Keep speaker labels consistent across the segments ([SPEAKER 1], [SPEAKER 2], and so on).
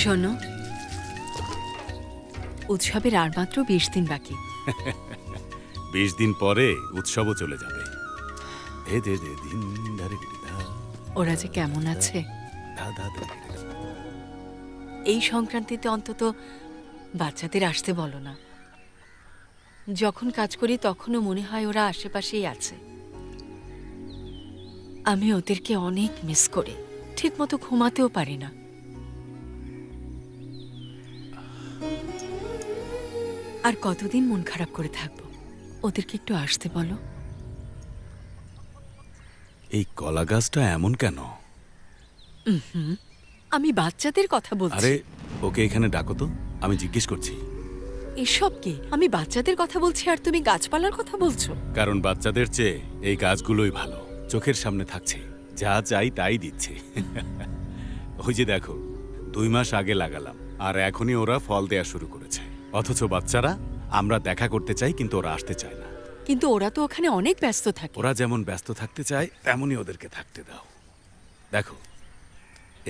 [SPEAKER 1] শোনো, উৎসবের আর মাত্র 20 দিন বাকি।
[SPEAKER 2] 20 দিন পরে উৎসবও চলে যাবে।
[SPEAKER 1] ওরা যে কেমন আছে, এই সংক্রান্তিতে অন্তত বাচ্চাদের আসতে বলো না। যখন কাজ করি তখনও মনে হয় ওরা আশেপাশেই আছে। আমি ওদেরকে অনেক মিস করি, ঠিক মতো ঘুমাতেও পারি না। আর কতদিন মন খারাপ করে থাকবো? ওদেরকে একটু আসতে বলো।
[SPEAKER 2] এই কলা গাছটা এমন কেন?
[SPEAKER 1] আমি বাচ্চাদের কথা বলছি।
[SPEAKER 2] আরে ওকে এখানে ডাকো তো, আমি জিজ্ঞেস করছি।
[SPEAKER 1] এসব কি? আমি বাচ্চাদের কথা বলছি আর তুমি গাছপালার কথা বলছো?
[SPEAKER 2] কারণ বাচ্চাদের চেয়ে এই গাছগুলোই ভালো, চোখের সামনে থাকছে, যা চাই তাই দিচ্ছে। ওই যে দেখো, 2 মাস আগে লাগালাম আর এখনই ওরা ফল দেয়া শুরু করেছে। অথচ বাচ্চারা আমরা দেখা করতে চাই কিন্তু ওরা আসতে চায় না।
[SPEAKER 1] কিন্তু ওরা তো ওখানে অনেক ব্যস্ত থাকে।
[SPEAKER 2] ওরা যেমন ব্যস্ত থাকতে চায় তেমনই ওদেরকে থাকতে দাও। দেখো,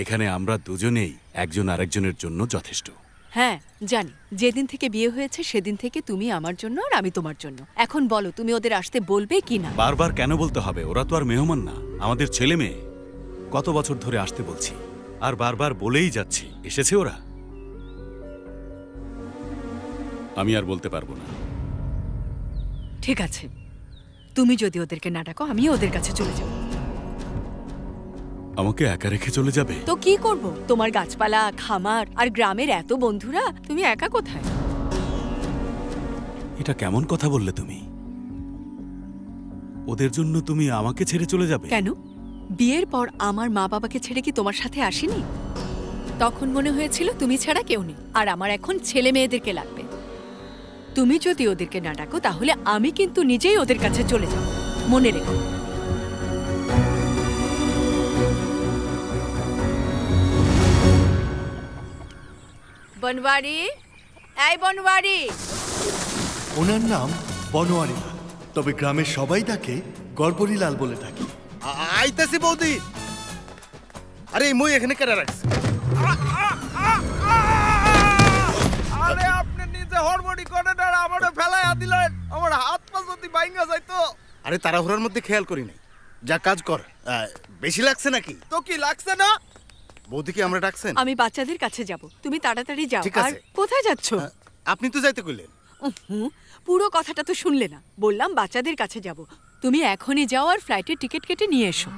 [SPEAKER 2] এখানে আমরা দুজনেই একজন আরেকজনের জন্য যথেষ্ট।
[SPEAKER 1] হ্যাঁ জানি, যেদিন থেকে বিয়ে হয়েছে সেদিন থেকে তুমি আমার জন্য আর আমি তোমার জন্য। এখন বলো, তুমি ওদের আসতে বলবে কি না?
[SPEAKER 2] বারবার কেন বলতে হবে? ওরা তো আর মেহমান না, আমাদের ছেলে মেয়ে। কত বছর ধরে আসতে বলছি আর বারবার বলেই যাচ্ছি, এসেছে ওরা। আমি আর বলতে পারবো না।
[SPEAKER 1] ঠিক আছে, তুমি যদি ওদেরকে না ডাকো আমিও ওদের কাছে চলে যাব।
[SPEAKER 2] আমাকে একা রেখে চলে যাবে?
[SPEAKER 1] তো কি করব? তোমার গাছপালা, খামার আর গ্রামের এত বন্ধুরা, তুমি একা কোথায়?
[SPEAKER 2] এটা কেমন কথা বললে তুমি? ওদের জন্য তুমি আমাকে ছেড়ে চলে যাবে?
[SPEAKER 1] কেন? বিয়ের পর আমার মা বাবাকে ছেড়ে কি তোমার সাথে আসিনি? তখন মনে হয়েছিল তুমি ছাড়া কেউ নেই, আর আমার এখন ছেলে মেয়েদেরকে লাগবে। তুমি যদি ওদেরকে না ডাকো তাহলে আমি কিন্তু নিজেই ওদের কাছে চলে যাব, মনে রেখো। বনওয়ারি, এই বনওয়ারি।
[SPEAKER 3] ওনার নাম বনোয়ারি, তবে গ্রামের সবাই তাকে গড়বড়ি লাল বলে থাকে।
[SPEAKER 4] আইতাছি বৌদি। আরে মই এখানে কেন রাখছি? আরে আপনি নিজে হরমনি করে না, আমারে ফেলাইয়া দিলেন। আমার হাত পা যদি ভাঙা যাইতো। আরে তাড়াহুড়ার মধ্যে খেয়াল করি নাই। যা কাজ কর। বেশি লাগছে নাকি? তো কি লাগছে না? বৌদি কি আমরা ডাকছেন?
[SPEAKER 1] আমি বাচ্চাদের কাছে যাব, তুমি তাড়াতাড়ি যাও।
[SPEAKER 4] ঠিক আছে।
[SPEAKER 1] আর কোথায় যাচ্ছ?
[SPEAKER 4] আপনি তো যাইতে কইলেন।
[SPEAKER 1] পুরো কথাটা তো শুনলে না। বললাম বাচ্চাদের কাছে যাব, তুমি এখনই যাও আর ফ্লাইটের টিকিট কেটে নিয়ে এসো।